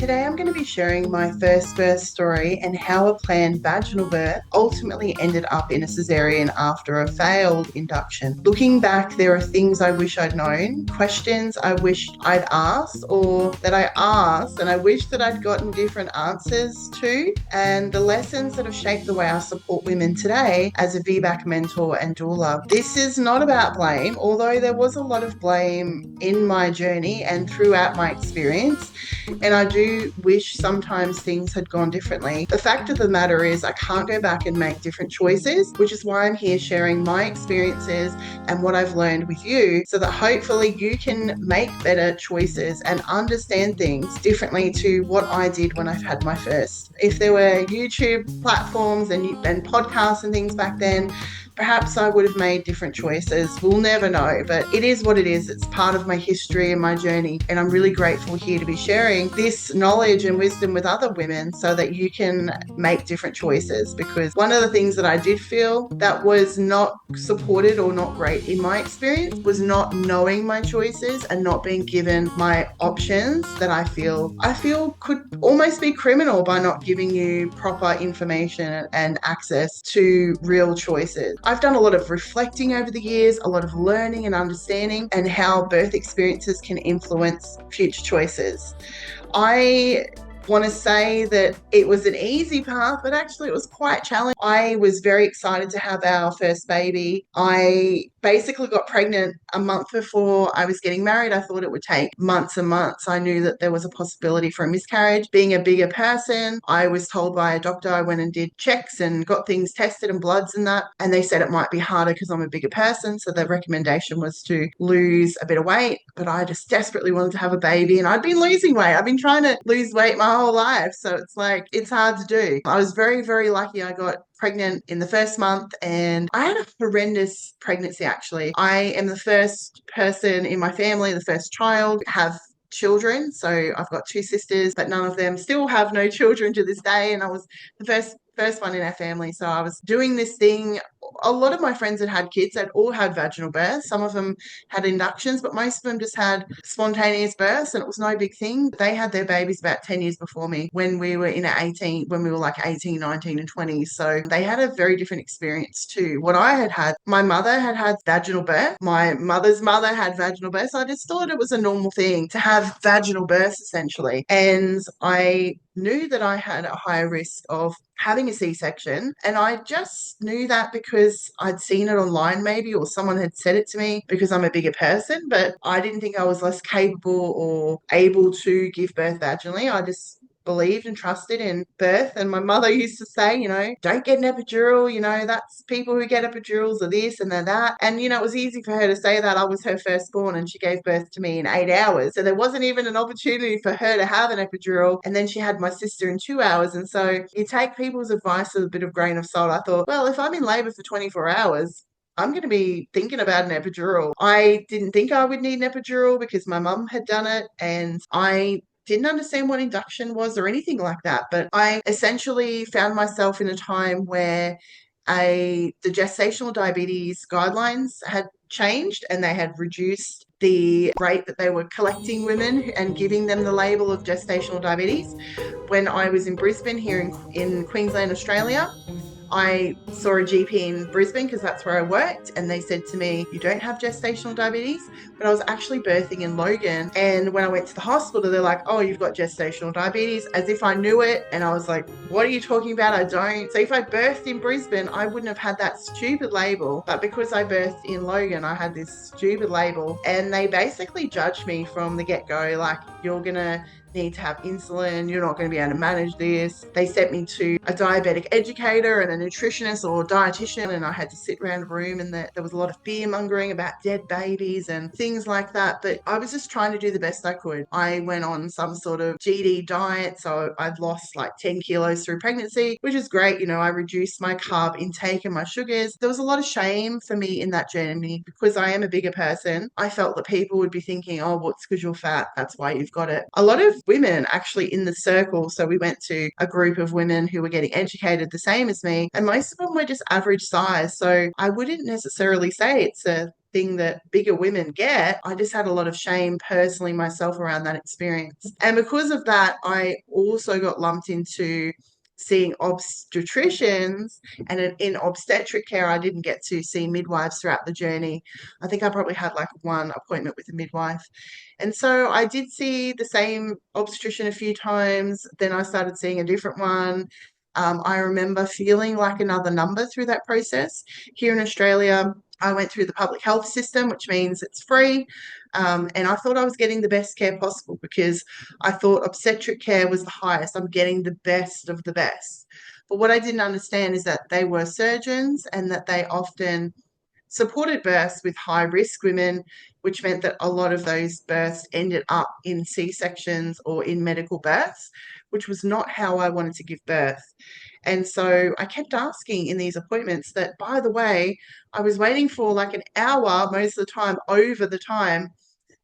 Today I'm going to be sharing my first birth story and how a planned vaginal birth ultimately ended up in a caesarean after a failed induction. Looking back, there are things I wish I'd known, questions I wished I'd asked or that I asked and I wish that I'd gotten different answers to, and the lessons that have shaped the way I support women today as a VBAC mentor and doula. This is not about blame, although there was a lot of blame in my journey and throughout my experience. And I do wish sometimes things had gone differently. The fact of the matter is, I can't go back and make different choices, which is why I'm here sharing my experiences and what I've learned with you so that hopefully you can make better choices and understand things differently to what I did when I've had my first. If there were YouTube platforms and podcasts and things back then, perhaps I would have made different choices. We'll never know, but it is what it is. It's part of my history and my journey. And I'm really grateful here to be sharing this knowledge and wisdom with other women so that you can make different choices. Because one of the things that I did feel that was not supported or not great in my experience was not knowing my choices and not being given my options that I feel could almost be criminal by not giving you proper information and access to real choices. I've done a lot of reflecting over the years, a lot of learning and understanding, and how birth experiences can influence future choices. I want to say that it was an easy path, but actually it was quite challenging. I was very excited to have our first baby. I basically got pregnant a month before I was getting married. I thought it would take months and months. I knew that there was a possibility for a miscarriage. Being a bigger person, I was told by a doctor, I went and did checks and got things tested and bloods and that, and they said it might be harder because I'm a bigger person. So the recommendation was to lose a bit of weight, but I just desperately wanted to have a baby, and I'd been losing weight. I've been trying to lose weight my whole life. So it's like, it's hard to do. I was very, very lucky. I got pregnant in the first month and I had a horrendous pregnancy actually. I am the first person in my family, the first child, have children. So I've got two sisters, but none of them still have no children to this day. And I was the first one in our family. So I was doing this thing. A lot of my friends had kids. They'd all had vaginal births. Some of them had inductions, but most of them just had spontaneous births, and it was no big thing. They had their babies about 10 years before me when we were when we were like 18, 19 and 20. So they had a very different experience too. What I had, my mother had vaginal birth. My mother's mother had vaginal birth. So I just thought it was a normal thing to have vaginal births essentially. And I knew that I had a higher risk of having a C-section, and I just knew that because I'd seen it online maybe, or someone had said it to me because I'm a bigger person, but I didn't think I was less capable or able to give birth vaginally. I just believed and trusted in birth. And my mother used to say, don't get an epidural, that's people who get epidurals are this and they're that. And, it was easy for her to say that. I was her firstborn and she gave birth to me in 8 hours. So there wasn't even an opportunity for her to have an epidural. And then she had my sister in 2 hours. And so you take people's advice with a bit of grain of salt. I thought, well, if I'm in labor for 24 hours, I'm going to be thinking about an epidural. I didn't think I would need an epidural because my mum had done it, and I didn't understand what induction was or anything like that. But I essentially found myself in a time where the gestational diabetes guidelines had changed and they had reduced the rate that they were collecting women and giving them the label of gestational diabetes. When I was in Brisbane here in Queensland, Australia, I saw a GP in Brisbane because that's where I worked, and they said to me, you don't have gestational diabetes, but I was actually birthing in Logan. And when I went to the hospital, they're like, oh, you've got gestational diabetes, as if I knew it. And I was like, what are you talking about? I don't. So if I birthed in Brisbane, I wouldn't have had that stupid label. But because I birthed in Logan, I had this stupid label, and they basically judged me from the get-go, like, you're going to need to have insulin, you're not going to be able to manage this. They sent me to a diabetic educator and a nutritionist or dietitian, and I had to sit around a room, and there was a lot of fear mongering about dead babies and things like that. But I was just trying to do the best I could. I went on some sort of GD diet, so I've lost like 10 kilos through pregnancy, which is great. I reduced my carb intake and my sugars. There was a lot of shame for me in that journey because I am a bigger person. I felt that people would be thinking, oh, well, it's because you're fat, that's why you've got it. A lot of women actually in the circle, so we went to a group of women who were getting educated the same as me, and most of them were just average size. So I wouldn't necessarily say it's a thing that bigger women get. I just had a lot of shame personally myself around that experience. And because of that, I also got lumped into seeing obstetricians, and in obstetric care I didn't get to see midwives throughout the journey. I think I probably had like one appointment with a midwife. And so I did see the same obstetrician a few times. Then I started seeing a different one. I remember feeling like another number through that process. Here in Australia, I went through the public health system, which means it's free. And I thought I was getting the best care possible because I thought obstetric care was the highest. I'm getting the best of the best. But what I didn't understand is that they were surgeons and that they often supported births with high risk women, which meant that a lot of those births ended up in C-sections or in medical births, which was not how I wanted to give birth. And so I kept asking in these appointments that, by the way, I was waiting for like an hour most of the time over the time.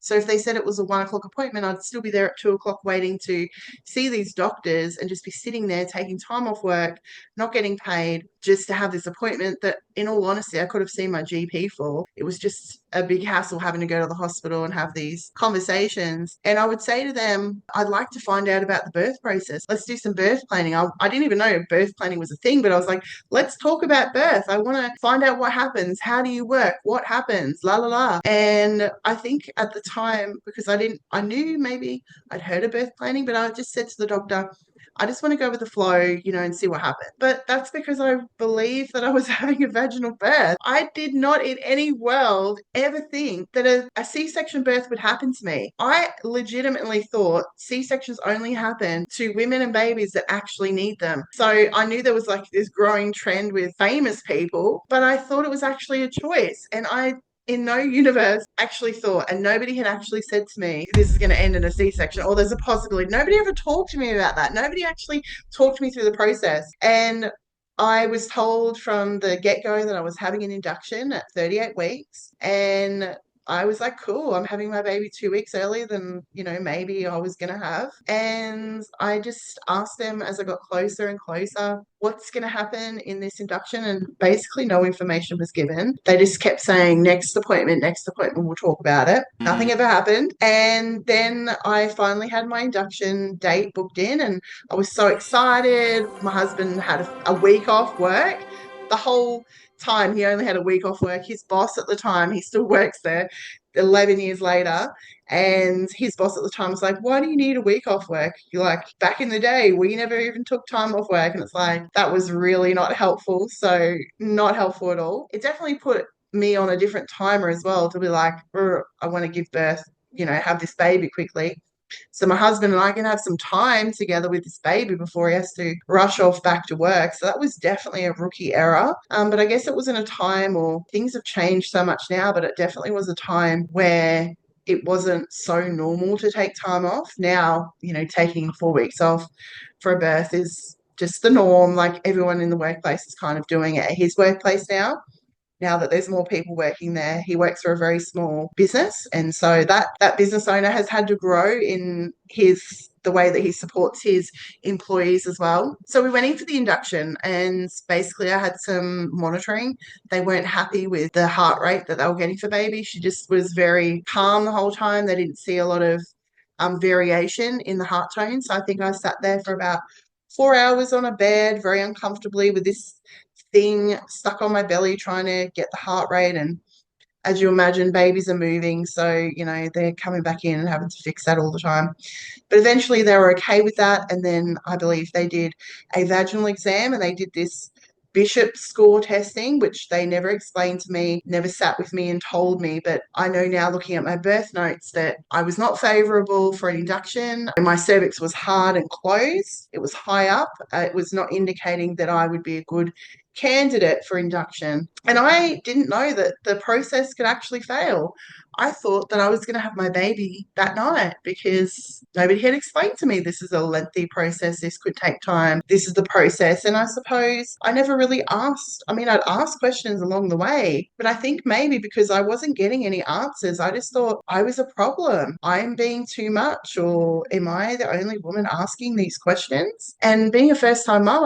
So if they said it was a 1 o'clock appointment, I'd still be there at 2 o'clock waiting to see these doctors and just be sitting there taking time off work, not getting paid, just to have this appointment that, in all honesty, I could have seen my GP for. It was just a big hassle having to go to the hospital and have these conversations. And I would say to them, I'd like to find out about the birth process. Let's do some birth planning. I didn't even know birth planning was a thing, but I was like, let's talk about birth. I want to find out what happens. How do you work? What happens? La la la. And I think at the time, because I knew maybe I'd heard of birth planning, but I just said to the doctor, I just want to go with the flow, and see what happens. But that's because I believe that I was having a vaginal birth. I did not in any world ever think that a C-section birth would happen to me. I legitimately thought C-sections only happen to women and babies that actually need them. So I knew there was like this growing trend with famous people, but I thought it was actually a choice. And I in no universe actually thought, and nobody had actually said to me, this is going to end in a C-section, or there's a possibility. Nobody ever talked to me about that. Nobody actually talked me through the process. And I was told from the get-go that I was having an induction at 38 weeks. And I was like, cool, I'm having my baby 2 weeks earlier than, maybe I was going to have. And I just asked them as I got closer and closer, what's going to happen in this induction? And basically no information was given. They just kept saying, next appointment, we'll talk about it. Nothing ever happened. And then I finally had my induction date booked in and I was so excited. My husband had a week off work. The whole time he only had a week off work. His boss at the time, he still works there 11 years later, and his boss at the time was like, why do you need a week off work? You're like, back in the day we never even took time off work. And it's like, that was really not helpful. So not helpful at all. It definitely put me on a different timer as well, to be like, I want to give birth, have this baby quickly, so my husband and I can have some time together with this baby before he has to rush off back to work. So that was definitely a rookie error. But I guess it was in a time, or things have changed so much now, but it definitely was a time where it wasn't so normal to take time off. Now, taking 4 weeks off for a birth is just the norm. Like, everyone in the workplace is kind of doing it at his workplace now that there's more people working there. He works for a very small business, and so that business owner has had to grow in the way that he supports his employees as well. So we went in for the induction, and basically I had some monitoring. They weren't happy with the heart rate that they were getting for baby. She just was very calm the whole time. They didn't see a lot of variation in the heart tone. So I think I sat there for about 4 hours on a bed, very uncomfortably, with this thing stuck on my belly, trying to get the heart rate. And as you imagine, babies are moving, so they're coming back in and having to fix that all the time. But eventually they were okay with that, and then I believe they did a vaginal exam, and they did this Bishop score testing, which they never explained to me, never sat with me and told me. But I know now, looking at my birth notes, that I was not favourable for an induction. My cervix was hard and closed. It was high up. It was not indicating that I would be a good candidate for induction. And I didn't know that the process could actually fail. I thought that I was going to have my baby that night because nobody had explained to me this is a lengthy process. This could take time. This is the process. And I suppose I never really asked. I mean, I'd ask questions along the way, but I think maybe because I wasn't getting any answers, I just thought I was a problem. I'm being too much, or am I the only woman asking these questions? And being a first time mum,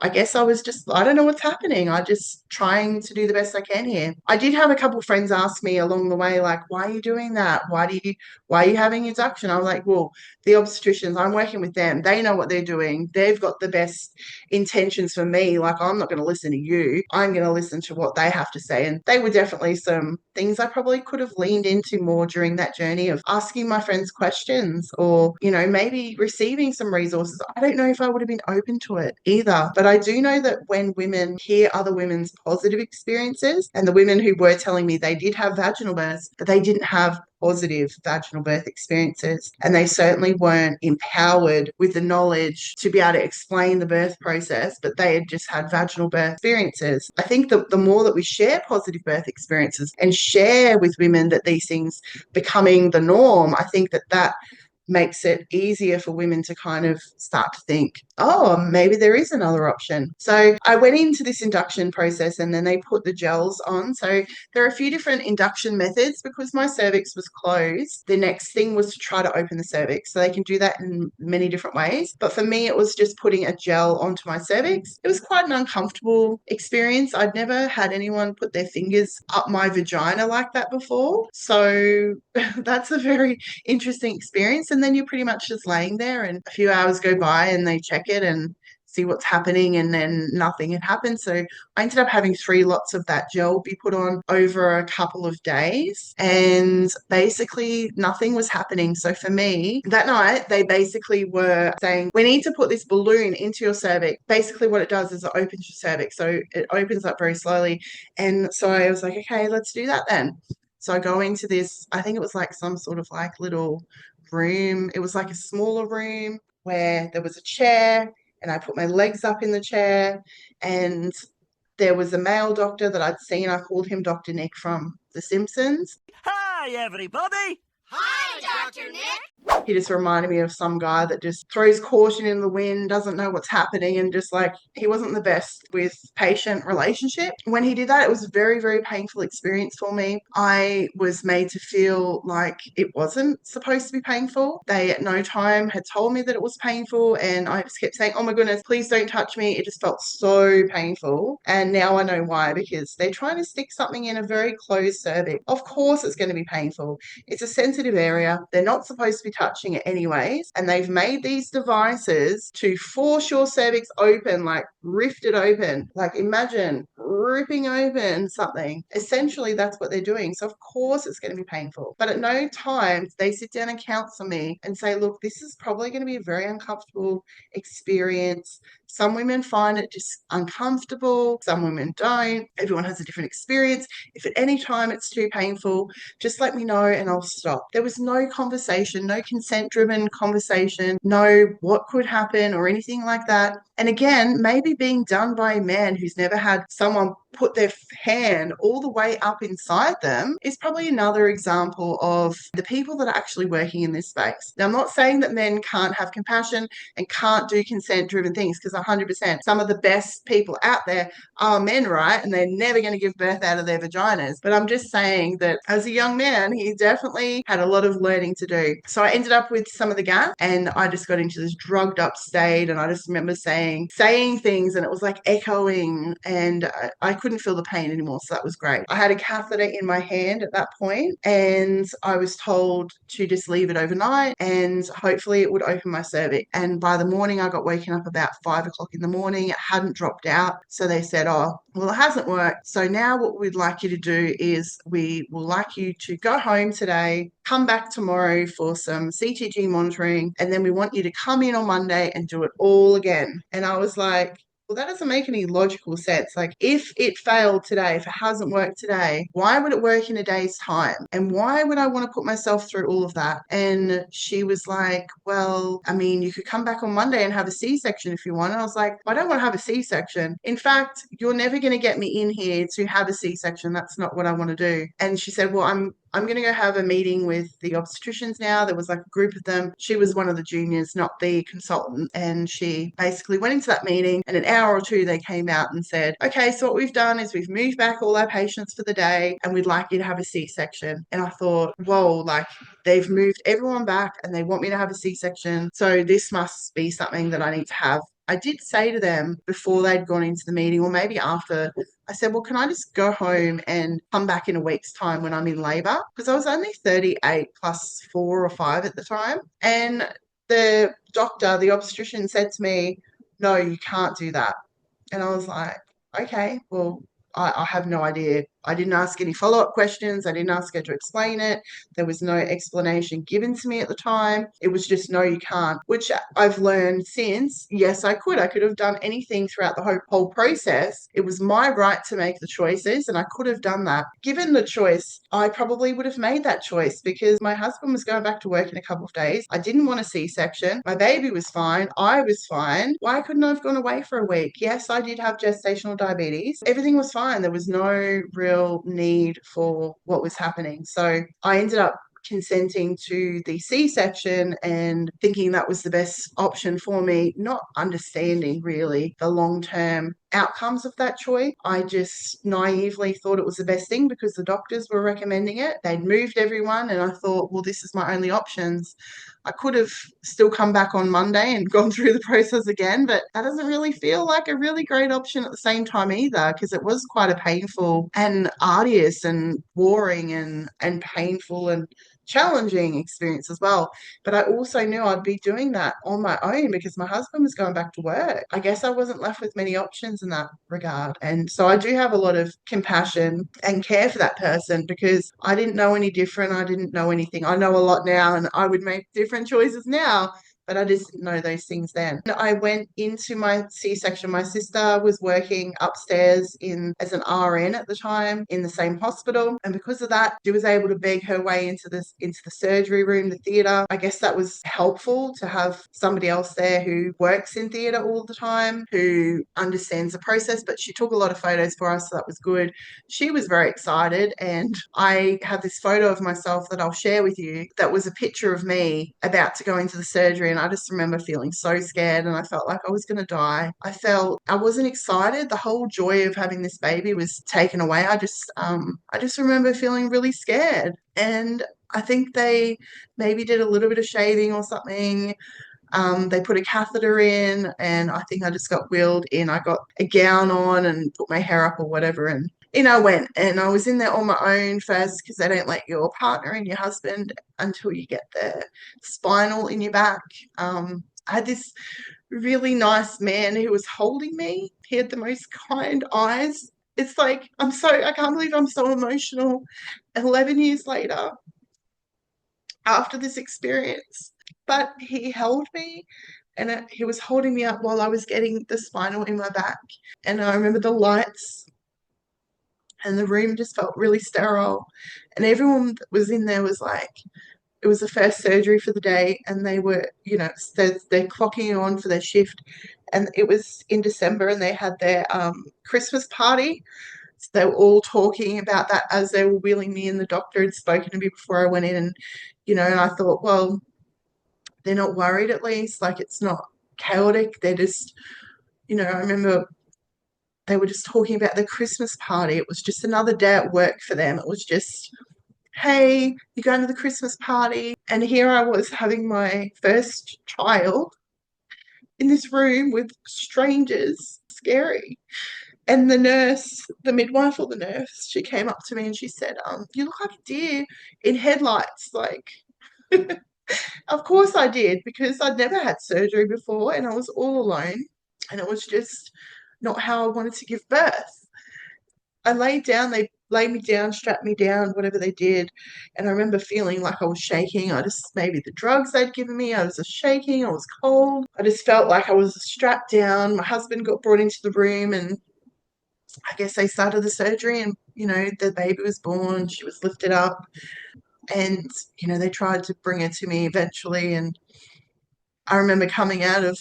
I guess I was just, I don't know what's happening. I just trying to do the best I can here. I did have a couple of friends ask me along the way, like, why are you doing that? Why are you having induction? I was like, well, the obstetricians, I'm working with them. They know what they're doing. They've got the best intentions for me. Like, I'm not going to listen to you. I'm going to listen to what they have to say. And they were definitely some things I probably could have leaned into more during that journey of asking my friends questions, or, maybe receiving some resources. I don't know if I would have been open to it either. But I do know that when women hear other women's positive experiences, and the women who were telling me they did have vaginal births, but they didn't have positive vaginal birth experiences, and they certainly weren't empowered with the knowledge to be able to explain the birth process, but they had just had vaginal birth experiences. I think the more that we share positive birth experiences and share with women that these things becoming the norm, I think that makes it easier for women to kind of start to think, oh, maybe there is another option. So I went into this induction process, and then they put the gels on. So there are a few different induction methods. Because my cervix was closed, the next thing was to try to open the cervix. So they can do that in many different ways. But for me, it was just putting a gel onto my cervix. It was quite an uncomfortable experience. I'd never had anyone put their fingers up my vagina like that before. So that's a very interesting experience. And then you're pretty much just laying there, and a few hours go by and they check it and see what's happening, and then nothing had happened. So I ended up having 3 lots of that gel be put on over a couple of days, and basically nothing was happening. So for me, that night, they basically were saying, we need to put this balloon into your cervix. Basically what it does is it opens your cervix. So it opens up very slowly. And so I was like, okay, let's do that then. So I go into this, I think it was like some sort of like little room. It was like a smaller room where there was a chair, and I put my legs up in the chair, and there was a male doctor that I'd seen. I called him Dr. Nick from The Simpsons. Hi, everybody. Hi, Dr. Nick. He just reminded me of some guy that just throws caution in the wind, doesn't know what's happening, and just like, he wasn't the best with patient relationship. When he did that, it was a very, very painful experience for me. I was made to feel like it wasn't supposed to be painful. They at no time had told me that it was painful, and I just kept saying, oh my goodness, please don't touch me. It just felt so painful. And now I know why, because they're trying to stick something in a very closed cervix. Of course it's going to be painful. It's a sensitive area. They're not supposed to be touching it anyways. And they've made these devices to force your cervix open, like rift it open. Like, imagine ripping open something. Essentially, that's what they're doing. So of course it's going to be painful. But at no time they sit down and counsel me and say, look, this is probably going to be a very uncomfortable experience. Some women find it just uncomfortable. Some women don't. Everyone has a different experience. If at any time it's too painful, just let me know and I'll stop. There was no conversation, no consent-driven conversation, no what could happen or anything like that. And again, maybe being done by a man who's never had someone put their hand all the way up inside them is probably another example of the people that are actually working in this space. Now, I'm not saying that men can't have compassion and can't do consent-driven things, because 100% some of the best people out there are men, right? And they're never going to give birth out of their vaginas. But I'm just saying that as a young man, he definitely had a lot of learning to do. So I ended up with some of the gas, and I just got into this drugged up state, and I just remember saying things, and it was like echoing, and I couldn't feel the pain anymore. So that was great. I had a catheter in my hand at that point, and I was told to just leave it overnight and hopefully it would open my cervix. And by the morning, I got woken up about 5 o'clock in the morning. It hadn't dropped out. So they said, oh, well, it hasn't worked. So now what we'd like you to do is we will like you to go home today, come back tomorrow for some CTG monitoring, and then we want you to come in on Monday and do it all again. And I was like, well, that doesn't make any logical sense. Like, if it failed today, if it hasn't worked today, why would it work in a day's time? And why would I want to put myself through all of that? And she was like, well, I mean, you could come back on Monday and have a C-section if you want. And I was like, I don't want to have a C-section. In fact, you're never going to get me in here to have a C-section. That's not what I want to do. And she said, well, I'm I'm going to go have a meeting with the obstetricians now. There was like a group of them. She was one of the juniors, not the consultant. And she basically went into that meeting, and an hour or two, they came out and said, okay, so what we've done is we've moved back all our patients for the day and we'd like you to have a C-section. And I thought, whoa, like they've moved everyone back and they want me to have a C-section. So this must be something that I need to have. I did say to them before they'd gone into the meeting, or maybe after, I said, well, can I just go home and come back in a week's time when I'm in labour? Because I was only 38 plus 4 or 5 at the time. And the doctor, the obstetrician, said to me, no, you can't do that. And I was like, okay, well, I have no idea. I didn't ask any follow-up questions. I didn't ask her to explain it. There was no explanation given to me at the time. It was just, no, you can't, which I've learned since, yes, I could. I could have done anything throughout the whole process. It was my right to make the choices, and I could have done that. Given the choice, I probably would have made that choice because my husband was going back to work in a couple of days. I didn't want a C-section. My baby was fine. I was fine. Why couldn't I have gone away for a week? Yes, I did have gestational diabetes. Everything was fine. There was no real need for what was happening. So I ended up consenting to the C-section and thinking that was the best option for me, not understanding really the long-term outcomes of that choice. I just naively thought it was the best thing because the doctors were recommending it. They'd moved everyone and I thought, well, this is my only options. I could have still come back on Monday and gone through the process again, but that doesn't really feel like a really great option at the same time either, because it was quite a painful and arduous and boring and painful and challenging experience as well. But I also knew I'd be doing that on my own because my husband was going back to work. I guess I wasn't left with many options in that regard. And so I do have a lot of compassion and care for that person because I didn't know any different. I didn't know anything. I know a lot now and I would make different choices now, but I just didn't know those things then. I went into my C-section. My sister was working upstairs as an RN at the time in the same hospital. And because of that, she was able to beg her way into the surgery room, the theatre. I guess that was helpful to have somebody else there who works in theatre all the time, who understands the process, but she took a lot of photos for us, so that was good. She was very excited, and I have this photo of myself that I'll share with you that was a picture of me about to go into the surgery, and I just remember feeling so scared and I felt like I was going to die. I wasn't excited. The whole joy of having this baby was taken away. I just remember feeling really scared, and I think they maybe did a little bit of shaving or something. They put a catheter in, and I think I just got wheeled in. I got a gown on and put my hair up or whatever, and in I went. And I was in there on my own first because they don't let your partner and your husband until you get the spinal in your back. I had this really nice man who was holding me. He had the most kind eyes. It's like, I can't believe I'm so emotional 11 years later after this experience. But he held me and he was holding me up while I was getting the spinal in my back. And I remember the lights and the room just felt really sterile. And everyone that was in there was like, it was the first surgery for the day and they were, they're clocking on for their shift. And it was in December and they had their Christmas party. So they were all talking about that as they were wheeling me in. The doctor had spoken to me before I went in and I thought, well, they're not worried at least. Like, it's not chaotic. They're just, I remember they were just talking about the Christmas party. It was just another day at work for them. It was just, hey, you're going to the Christmas party. And here I was having my first child in this room with strangers. Scary. And the midwife or the nurse, she came up to me and she said, you look like a deer in headlights. Like, of course I did, because I'd never had surgery before and I was all alone and it was just not how I wanted to give birth. I laid down, they laid me down, strapped me down, whatever they did. And I remember feeling like I was shaking. Maybe the drugs they'd given me, I was just shaking, I was cold. I just felt like I was strapped down. My husband got brought into the room and I guess they started the surgery and, the baby was born, she was lifted up and, they tried to bring her to me eventually. And I remember coming out of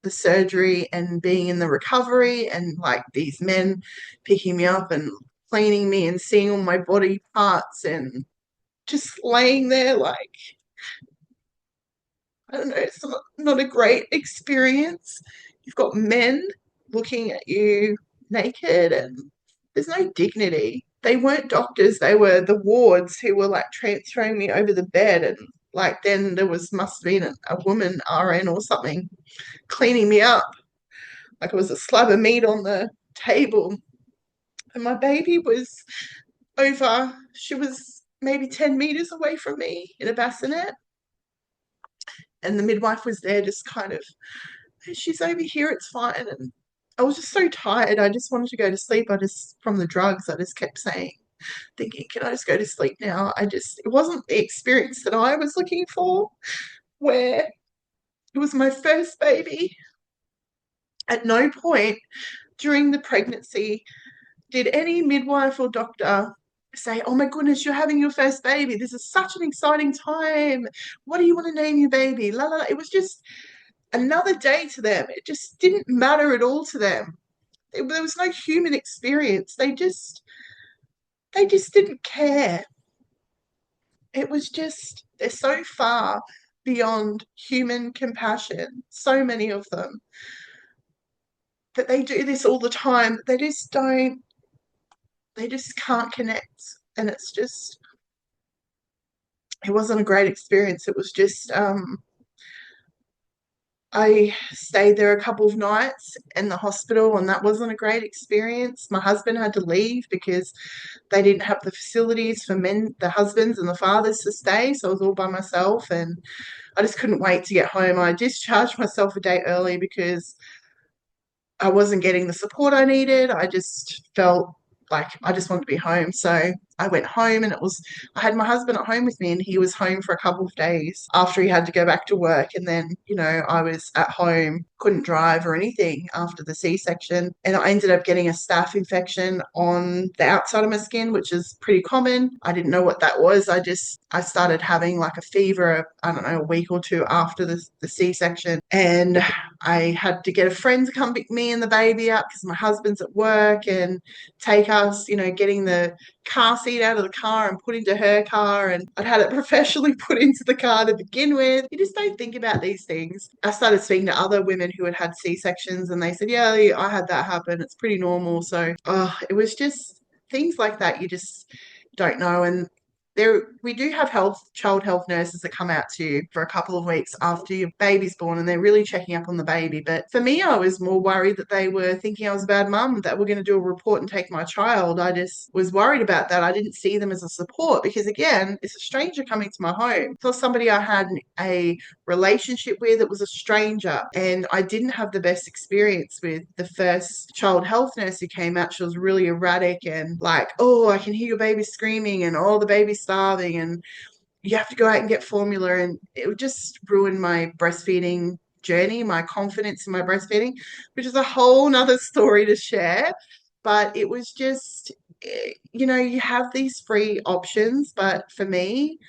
the surgery and being in the recovery and like these men picking me up and cleaning me and seeing all my body parts and just laying there like, I don't know, it's not a great experience. You've got men looking at you naked and there's no dignity. They weren't doctors, they were the wards who were like transferring me over the bed, and like then there must have been a woman RN or something cleaning me up. Like it was a slab of meat on the table. And my baby was she was maybe 10 meters away from me in a bassinet. And the midwife was there just kind of, she's over here, it's fine. And I was just so tired. I just wanted to go to sleep. From the drugs, I just kept saying, thinking, can I just go to sleep now? It wasn't the experience that I was looking for, where it was my first baby. At no point during the pregnancy did any midwife or doctor say, oh my goodness, you're having your first baby. This is such an exciting time. What do you want to name your baby? La, la, la. It was just another day to them. It just didn't matter at all to them. There was no human experience. They just didn't care. It was just, they're so far beyond human compassion, so many of them, that they do this all the time. They just can't connect. And it wasn't a great experience. It was just, I stayed there a couple of nights in the hospital, and that wasn't a great experience. My husband had to leave because they didn't have the facilities for the husbands and the fathers to stay. So I was all by myself, and I just couldn't wait to get home. I discharged myself a day early because I wasn't getting the support I needed. I just felt like I just wanted to be home. So I went home, and I had my husband at home with me, and he was home for a couple of days after he had to go back to work. And then, I was at home, couldn't drive or anything after the C-section. And I ended up getting a staph infection on the outside of my skin, which is pretty common. I didn't know what that was. I started having like a fever, I don't know, a week or two after the C-section. And I had to get a friend to come pick me and the baby up because my husband's at work, and take us, getting the car seat out of the car and put into her car, and I'd had it professionally put into the car to begin with. You just don't think about these things. I started speaking to other women who had had C-sections, and they said, yeah, I had that happen. It's pretty normal. So it was just things like that you just don't know. And we do have child health nurses that come out to you for a couple of weeks after your baby's born, and they're really checking up on the baby. But for me, I was more worried that they were thinking I was a bad mum, that we're going to do a report and take my child. I just was worried about that. I didn't see them as a support because, again, it's a stranger coming to my home. It's not somebody I had a relationship with. It was a stranger, and I didn't have the best experience with the first child health nurse who came out. She was really erratic and like, oh, I can hear your baby screaming, and oh, the baby's starving, and you have to go out and get formula. And it would just ruin my breastfeeding journey, my confidence in my breastfeeding, which is a whole nother story to share. But it was just, you have these free options. But for me,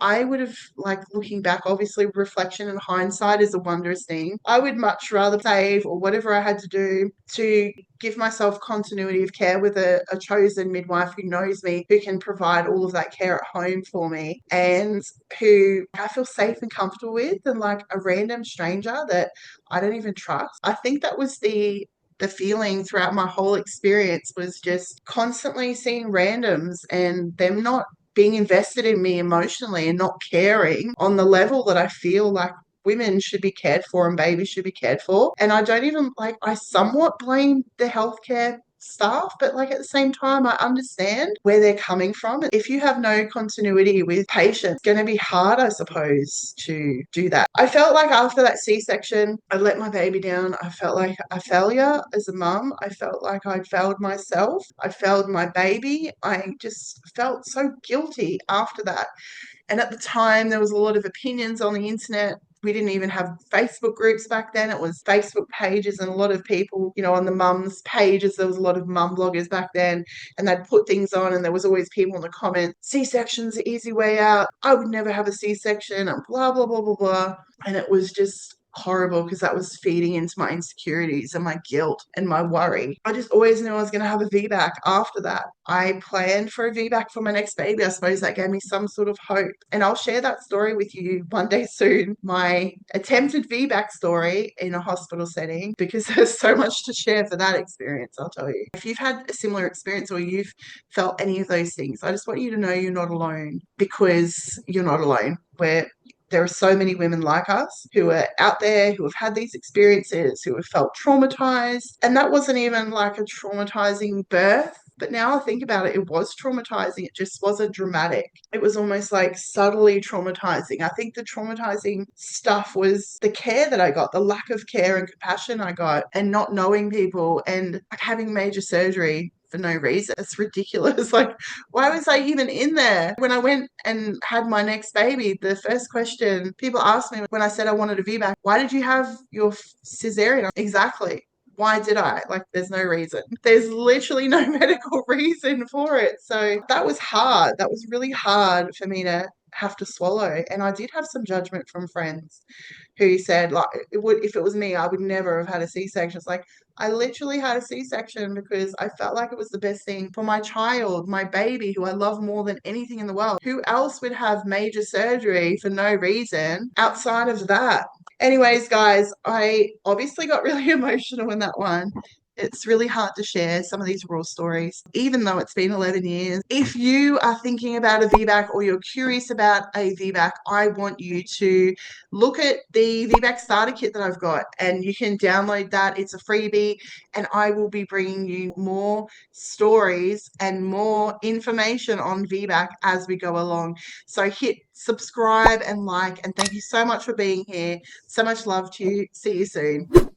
I would have, like, looking back, obviously reflection and hindsight is a wondrous thing. I would much rather save or whatever I had to do to give myself continuity of care with a chosen midwife who knows me, who can provide all of that care at home for me, and who I feel safe and comfortable with, than like a random stranger that I don't even trust. I think that was the feeling throughout my whole experience, was just constantly seeing randoms and them not being invested in me emotionally and not caring on the level that I feel like women should be cared for and babies should be cared for. And I don't even, like, I somewhat blame the healthcare staff, but like at the same time, I understand where they're coming from. If you have no continuity with patients, it's going to be hard, I suppose, to do that. I felt like after that C-section, I let my baby down. I felt like a failure as a mum. I felt like I'd failed myself. I failed my baby. I just felt so guilty after that. And at the time, there was a lot of opinions on the internet. We didn't even have Facebook groups back then. It was Facebook pages, and a lot of people, on the mums pages, there was a lot of mum bloggers back then, and they'd put things on, and there was always people in the comments, C-section's the easy way out. I would never have a C-section, and blah, blah, blah, blah, blah. And it was just horrible because that was feeding into my insecurities and my guilt and my worry. I just always knew I was going to have a VBAC after that. I planned for a VBAC for my next baby. I suppose that gave me some sort of hope. And I'll share that story with you one day soon, my attempted VBAC story in a hospital setting, because there's so much to share for that experience, I'll tell you. If you've had a similar experience or you've felt any of those things, I just want you to know you're not alone, because you're not alone. There are so many women like us who are out there, who have had these experiences, who have felt traumatized. And that wasn't even like a traumatizing birth. But now I think about it, it was traumatizing. It just wasn't dramatic. It was almost like subtly traumatizing. I think the traumatizing stuff was the care that I got, the lack of care and compassion I got, and not knowing people, and like having major surgery for no reason. It's ridiculous. Like, why was I even in there? When I went and had my next baby, the first question people asked me when I said I wanted a VBAC, why did you have your cesarean? Exactly. Why did I? Like, there's no reason. There's literally no medical reason for it. So that was hard. That was really hard for me to have to swallow. And I did have some judgment from friends who said, like, if it was me, I would never have had a C-section. It's like, I literally had a C-section because I felt like it was the best thing for my child, my baby, who I love more than anything in the world. Who else would have major surgery for no reason outside of that? Anyways, guys, I obviously got really emotional in that one. It's really hard to share some of these raw stories, even though it's been 11 years. If you are thinking about a VBAC or you're curious about a VBAC, I want you to look at the VBAC starter kit that I've got, and you can download that. It's a freebie, and I will be bringing you more stories and more information on VBAC as we go along. So hit subscribe and like, and thank you so much for being here. So much love to you. See you soon.